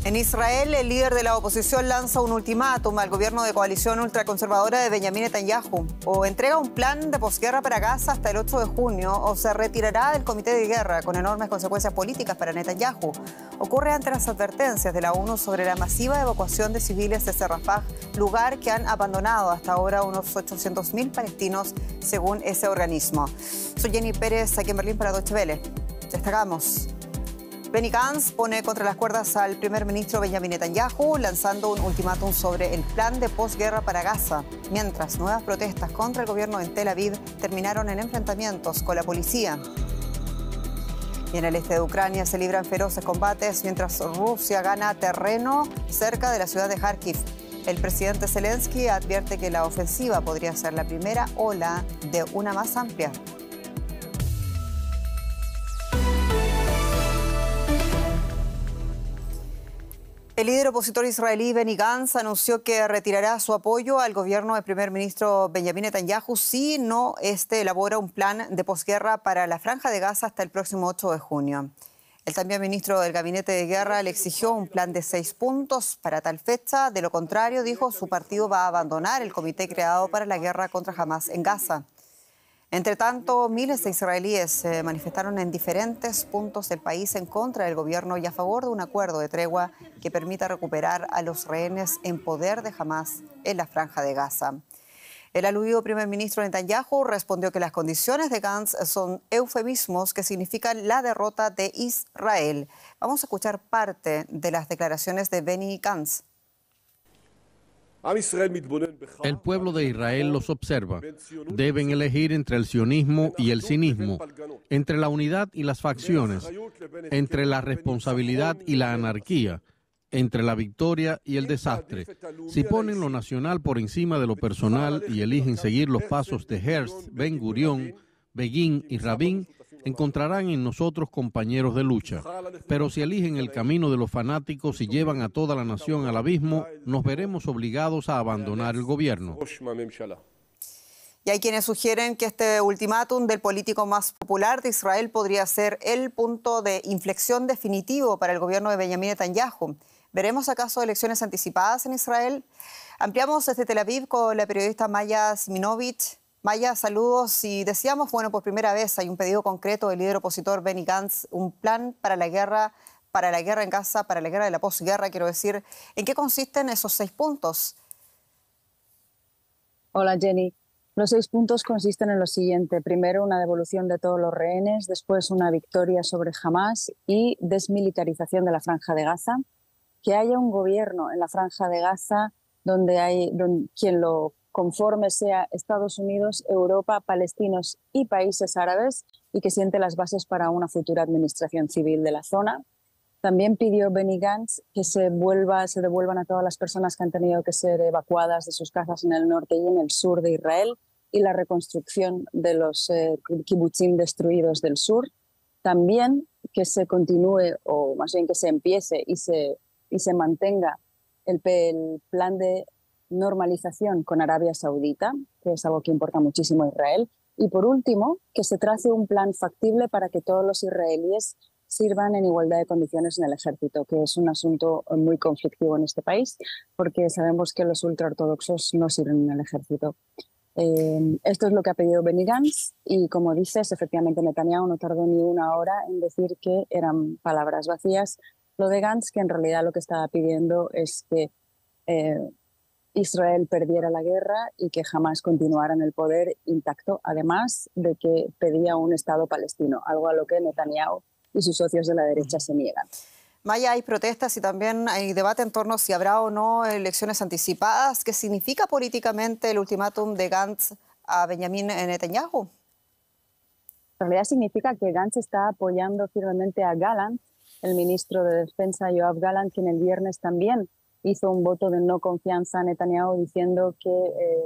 En Israel, el líder de la oposición lanza un ultimátum al gobierno de coalición ultraconservadora de Benjamin Netanyahu. O entrega un plan de posguerra para Gaza hasta el 8 de junio o se retirará del comité de guerra con enormes consecuencias políticas para Netanyahu. Ocurre ante las advertencias de la ONU sobre la masiva evacuación de civiles desde Rafah, lugar que han abandonado hasta ahora unos 800.000 palestinos, según ese organismo. Soy Jenny Pérez, aquí en Berlín para Deutsche Welle. Destacamos. Benny Gantz pone contra las cuerdas al primer ministro Benjamin Netanyahu, lanzando un ultimátum sobre el plan de posguerra para Gaza, mientras nuevas protestas contra el gobierno en Tel Aviv terminaron en enfrentamientos con la policía. Y en el este de Ucrania se libran feroces combates mientras Rusia gana terreno cerca de la ciudad de Kharkiv. El presidente Zelensky advierte que la ofensiva podría ser la primera ola de una más amplia. El líder opositor israelí Benny Gantz anunció que retirará su apoyo al gobierno del primer ministro Benjamin Netanyahu si no elabora un plan de posguerra para la Franja de Gaza hasta el próximo 8 de junio. El también ministro del Gabinete de Guerra le exigió un plan de 6 puntos para tal fecha. De lo contrario, dijo, su partido va a abandonar el comité creado para la guerra contra Hamás en Gaza. Entre tanto, miles de israelíes se manifestaron en diferentes puntos del país en contra del gobierno y a favor de un acuerdo de tregua que permita recuperar a los rehenes en poder de Hamás en la Franja de Gaza. El aludido primer ministro Netanyahu respondió que las condiciones de Gantz son eufemismos que significan la derrota de Israel. Vamos a escuchar parte de las declaraciones de Benny Gantz. El pueblo de Israel los observa. Deben elegir entre el sionismo y el cinismo, entre la unidad y las facciones, entre la responsabilidad y la anarquía, entre la victoria y el desastre. Si ponen lo nacional por encima de lo personal y eligen seguir los pasos de Herzl, Ben Gurión, Begin y Rabin, encontrarán en nosotros compañeros de lucha. Pero si eligen el camino de los fanáticos y llevan a toda la nación al abismo, nos veremos obligados a abandonar el gobierno. Y hay quienes sugieren que este ultimátum del político más popular de Israel podría ser el punto de inflexión definitivo para el gobierno de Benjamin Netanyahu. ¿Veremos acaso elecciones anticipadas en Israel? Ampliamos desde Tel Aviv con la periodista Maya Siminovich. Maya, saludos. Y decíamos, bueno, por primera vez hay un pedido concreto del líder opositor Benny Gantz, un plan para la guerra en Gaza, para la guerra de la posguerra, quiero decir. ¿En qué consisten esos 6 puntos? Hola, Jenny. Los 6 puntos consisten en lo siguiente. Primero, una devolución de todos los rehenes, después una victoria sobre Hamás y desmilitarización de la Franja de Gaza. Que haya un gobierno en la Franja de Gaza donde quien lo conforme sea Estados Unidos, Europa, palestinos y países árabes y que siente las bases para una futura administración civil de la zona. También pidió Benny Gantz que se devuelvan a todas las personas que han tenido que ser evacuadas de sus casas en el norte y en el sur de Israel y la reconstrucción de los kibutzim destruidos del sur. También que se continúe, o más bien que se empiece y se mantenga el plan de normalización con Arabia Saudita, que es algo que importa muchísimo a Israel. Y por último, que se trace un plan factible para que todos los israelíes sirvan en igualdad de condiciones en el ejército, que es un asunto muy conflictivo en este país, porque sabemos que los ultraortodoxos no sirven en el ejército. Esto es lo que ha pedido Benny Gantz y, como dices, efectivamente Netanyahu no tardó ni una hora en decir que eran palabras vacías. Lo de Gantz, que en realidad lo que estaba pidiendo es que Israel perdiera la guerra y que jamás continuara en el poder intacto, además de que pedía un Estado palestino, algo a lo que Netanyahu y sus socios de la derecha se niegan. Maya, hay protestas y también hay debate en torno a si habrá o no elecciones anticipadas. ¿Qué significa políticamente el ultimátum de Gantz a Benjamin Netanyahu? En realidad significa que Gantz está apoyando firmemente a Gallant, el ministro de Defensa Yoav Gallant, quien el viernes también hizo un voto de no confianza a Netanyahu diciendo que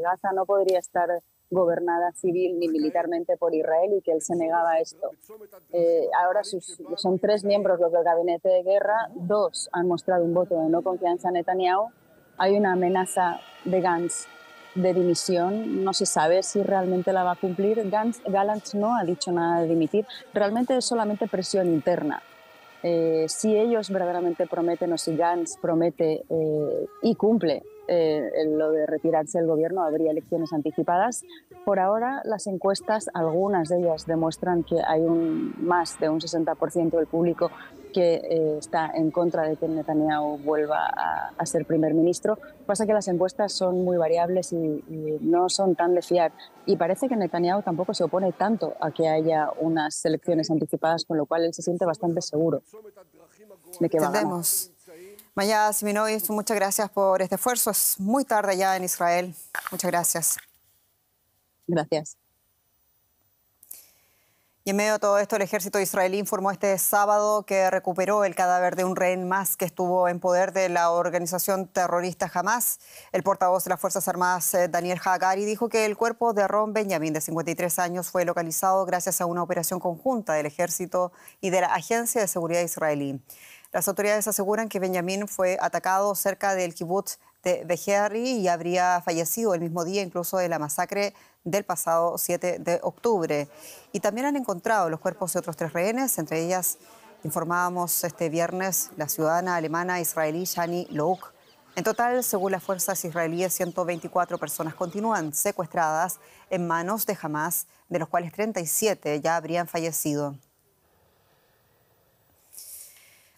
Gaza no podría estar gobernada civil ni militarmente por Israel y que él se negaba a esto. Ahora son 3 miembros los del gabinete de guerra, 2 han mostrado un voto de no confianza a Netanyahu. Hay una amenaza de Gantz de dimisión, no se sabe si realmente la va a cumplir. Gallant no ha dicho nada de dimitir, realmente es solamente presión interna. Si ellos verdaderamente prometen o si Gantz promete y cumple lo de retirarse del gobierno, habría elecciones anticipadas. Por ahora, las encuestas, algunas de ellas demuestran que hay más de un 60% del público que está en contra de que Netanyahu vuelva a ser primer ministro. Pasa que las encuestas son muy variables y no son tan de fiar. Y parece que Netanyahu tampoco se opone tanto a que haya unas elecciones anticipadas, con lo cual él se siente bastante seguro de que va a ganar. Maya Siminovich, muchas gracias por este esfuerzo. Es muy tarde ya en Israel. Muchas gracias. Gracias. Y en medio de todo esto, el ejército israelí informó este sábado que recuperó el cadáver de un rehén más que estuvo en poder de la organización terrorista Hamas. El portavoz de las Fuerzas Armadas, Daniel Hagari, dijo que el cuerpo de Ron Benjamin, de 53 años, fue localizado gracias a una operación conjunta del ejército y de la Agencia de Seguridad israelí. Las autoridades aseguran que Benjamin fue atacado cerca del kibutz de Bejerri y habría fallecido el mismo día incluso de la masacre del pasado 7 de octubre. Y también han encontrado los cuerpos de otros 3 rehenes, entre ellas, informábamos este viernes, la ciudadana alemana israelí Shani Louk. En total, según las fuerzas israelíes, 124 personas continúan secuestradas en manos de Hamas, de los cuales 37 ya habrían fallecido.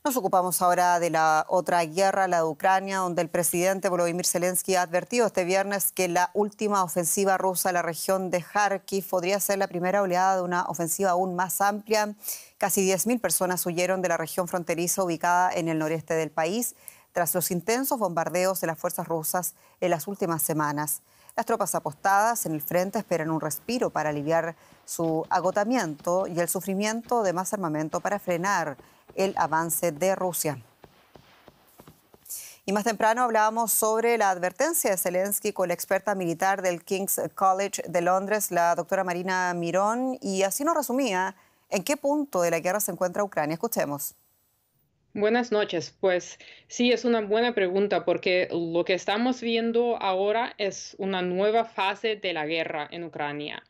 Nos ocupamos ahora de la otra guerra, la de Ucrania, donde el presidente Volodymyr Zelensky ha advertido este viernes que la última ofensiva rusa a la región de Kharkiv podría ser la primera oleada de una ofensiva aún más amplia. Casi 10.000 personas huyeron de la región fronteriza ubicada en el noreste del país tras los intensos bombardeos de las fuerzas rusas en las últimas semanas. Las tropas apostadas en el frente esperan un respiro para aliviar su agotamiento y el sufrimiento de más armamento para frenar el avance de Rusia. Y más temprano hablábamos sobre la advertencia de Zelensky con la experta militar del King's College de Londres, la doctora Marina Mirón, y así nos resumía en qué punto de la guerra se encuentra Ucrania. Escuchemos. Buenas noches. Pues sí, es una buena pregunta porque lo que estamos viendo ahora es una nueva fase de la guerra en Ucrania.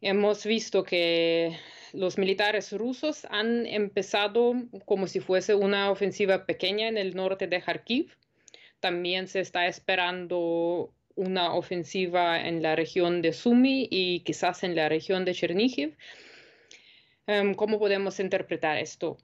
Hemos visto que los militares rusos han empezado como si fuese una ofensiva pequeña en el norte de Kharkiv. También se está esperando una ofensiva en la región de Sumy y quizás en la región de Chernihiv. ¿Cómo podemos interpretar esto?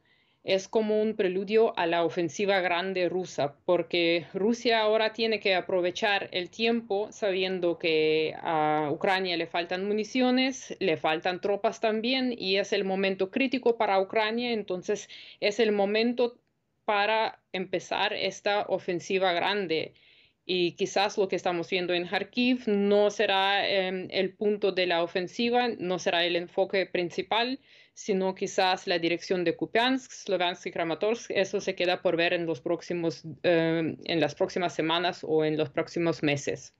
Es como un preludio a la ofensiva grande rusa, porque Rusia ahora tiene que aprovechar el tiempo sabiendo que a Ucrania le faltan municiones, le faltan tropas también, y es el momento crítico para Ucrania, entonces es el momento para empezar esta ofensiva grande. Y quizás lo que estamos viendo en Kharkiv no será el punto de la ofensiva, no será el enfoque principal, sino quizás la dirección de Kupiansk, Sloviansk y Kramatorsk. Eso se queda por ver en las próximas semanas o en los próximos meses.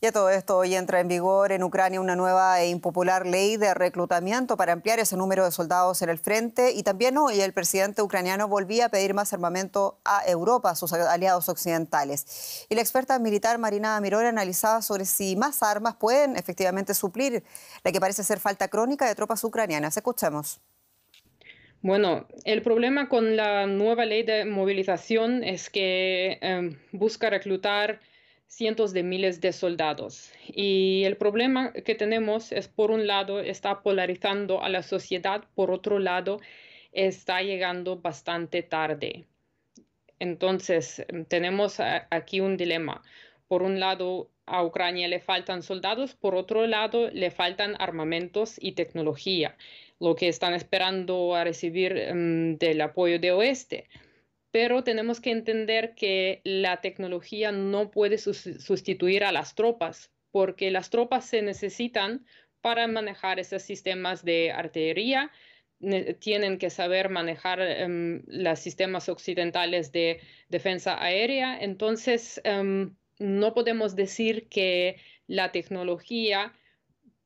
Y a todo esto, hoy entra en vigor en Ucrania una nueva e impopular ley de reclutamiento para ampliar ese número de soldados en el frente. Y también hoy el presidente ucraniano volvía a pedir más armamento a Europa, a sus aliados occidentales. Y la experta militar Marina Mirón analizaba sobre si más armas pueden efectivamente suplir la que parece ser falta crónica de tropas ucranianas. Escuchemos. Bueno, el problema con la nueva ley de movilización es que busca reclutar cientos de miles de soldados. Y el problema que tenemos es, por un lado, está polarizando a la sociedad, por otro lado, está llegando bastante tarde. Entonces, tenemos aquí un dilema. Por un lado, a Ucrania le faltan soldados, por otro lado, le faltan armamentos y tecnología, lo que están esperando a recibir del apoyo de Oeste. Pero tenemos que entender que la tecnología no puede sustituir a las tropas, porque las tropas se necesitan para manejar esos sistemas de artillería, tienen que saber manejar los sistemas occidentales de defensa aérea. Entonces, no podemos decir que la tecnología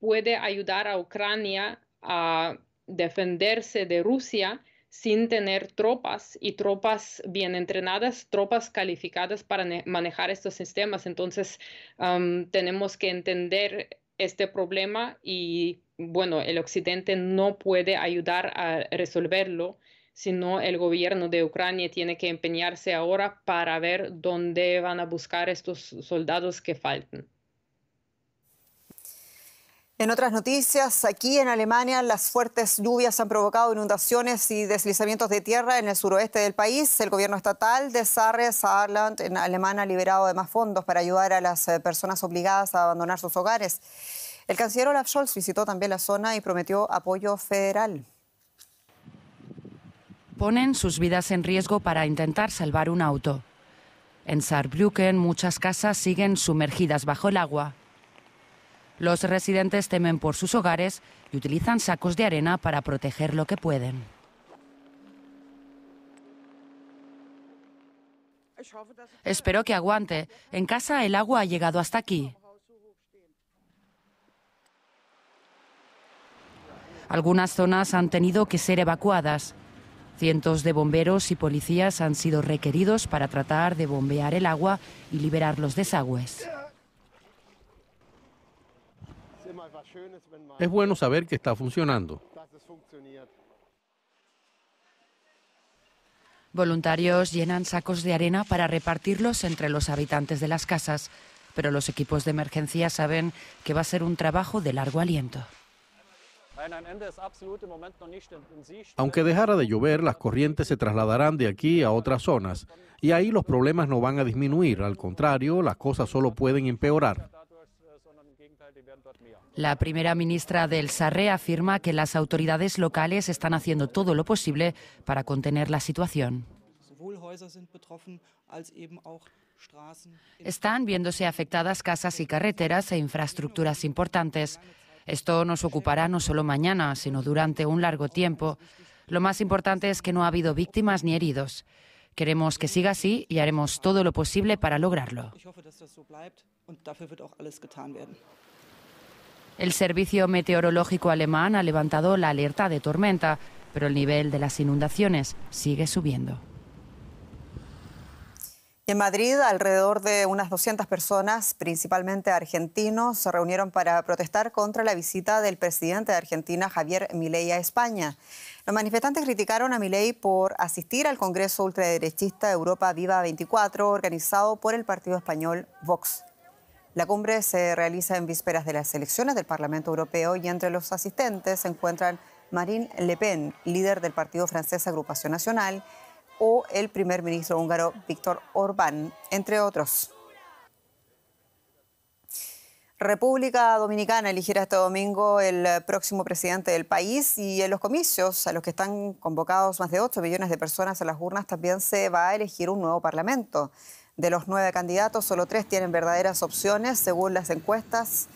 puede ayudar a Ucrania a defenderse de Rusia sin tener tropas y tropas bien entrenadas, tropas calificadas para manejar estos sistemas. Entonces, tenemos que entender este problema y bueno, el Occidente no puede ayudar a resolverlo, sino el gobierno de Ucrania tiene que empeñarse ahora para ver dónde van a buscar estos soldados que faltan. En otras noticias, aquí en Alemania las fuertes lluvias han provocado inundaciones y deslizamientos de tierra en el suroeste del país. El gobierno estatal de Saarland en Alemania ha liberado además fondos para ayudar a las personas obligadas a abandonar sus hogares. El canciller Olaf Scholz visitó también la zona y prometió apoyo federal. Ponen sus vidas en riesgo para intentar salvar un auto. En Saarbrücken muchas casas siguen sumergidas bajo el agua. Los residentes temen por sus hogares y utilizan sacos de arena para proteger lo que pueden. Espero que aguante. En casa el agua ha llegado hasta aquí. Algunas zonas han tenido que ser evacuadas. Cientos de bomberos y policías han sido requeridos para tratar de bombear el agua y liberar los desagües. Es bueno saber que está funcionando. Voluntarios llenan sacos de arena para repartirlos entre los habitantes de las casas, pero los equipos de emergencia saben que va a ser un trabajo de largo aliento. Aunque dejara de llover, las corrientes se trasladarán de aquí a otras zonas y ahí los problemas no van a disminuir. Al contrario, las cosas solo pueden empeorar. La primera ministra del Sarre afirma que las autoridades locales están haciendo todo lo posible para contener la situación. Están viéndose afectadas casas y carreteras e infraestructuras importantes. Esto nos ocupará no solo mañana, sino durante un largo tiempo. Lo más importante es que no ha habido víctimas ni heridos. Queremos que siga así y haremos todo lo posible para lograrlo. El Servicio Meteorológico alemán ha levantado la alerta de tormenta, pero el nivel de las inundaciones sigue subiendo. En Madrid, alrededor de unas 200 personas, principalmente argentinos, se reunieron para protestar contra la visita del presidente de Argentina, Javier Milei, a España. Los manifestantes criticaron a Milei por asistir al Congreso ultraderechista Europa Viva 24, organizado por el partido español Vox. La cumbre se realiza en vísperas de las elecciones del Parlamento Europeo y entre los asistentes se encuentran Marine Le Pen, líder del partido francés Agrupación Nacional, o el primer ministro húngaro Viktor Orbán, entre otros. República Dominicana elegirá este domingo el próximo presidente del país y en los comicios a los que están convocados más de 8 millones de personas a las urnas también se va a elegir un nuevo parlamento. De los 9 candidatos, solo 3 tienen verdaderas opciones, según las encuestas.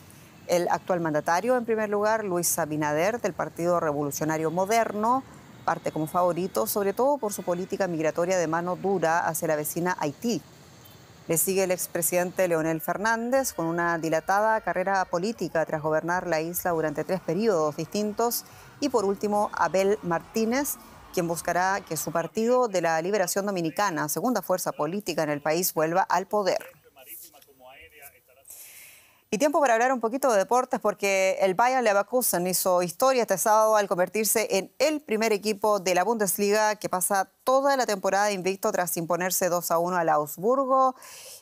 El actual mandatario, en primer lugar, Luis Abinader, del Partido Revolucionario Moderno, parte como favorito, sobre todo por su política migratoria de mano dura hacia la vecina Haití. Le sigue el expresidente Leonel Fernández, con una dilatada carrera política tras gobernar la isla durante 3 periodos distintos. Y por último, Abel Martínez, quien buscará que su partido de la Liberación Dominicana, segunda fuerza política en el país, vuelva al poder. Y tiempo para hablar un poquito de deportes porque el Bayer Leverkusen hizo historia este sábado al convertirse en el primer equipo de la Bundesliga que pasa toda la temporada invicto tras imponerse 2-1 al Augsburgo.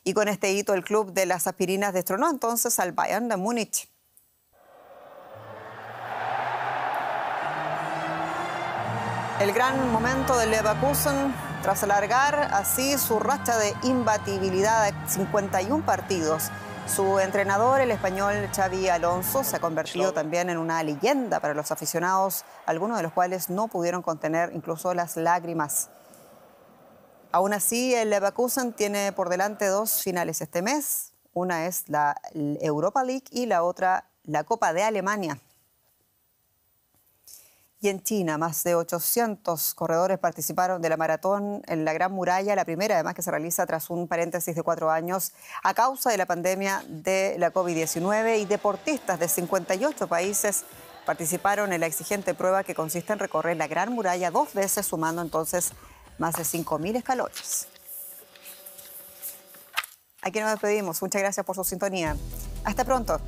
Y con este hito el club de las aspirinas destronó entonces al Bayern de Múnich. El gran momento del Leverkusen tras alargar así su racha de imbatibilidad de 51 partidos. Su entrenador, el español Xabi Alonso, se ha convertido también en una leyenda para los aficionados, algunos de los cuales no pudieron contener incluso las lágrimas. Aún así, el Leverkusen tiene por delante 2 finales este mes. Una es la Europa League y la otra la Copa de Alemania. Y en China, más de 800 corredores participaron de la maratón en la Gran Muralla, la primera además que se realiza tras un paréntesis de 4 años a causa de la pandemia de la COVID-19 y deportistas de 58 países participaron en la exigente prueba que consiste en recorrer la Gran Muralla 2 veces, sumando entonces más de 5.000 escalones. Aquí nos despedimos. Muchas gracias por su sintonía. Hasta pronto.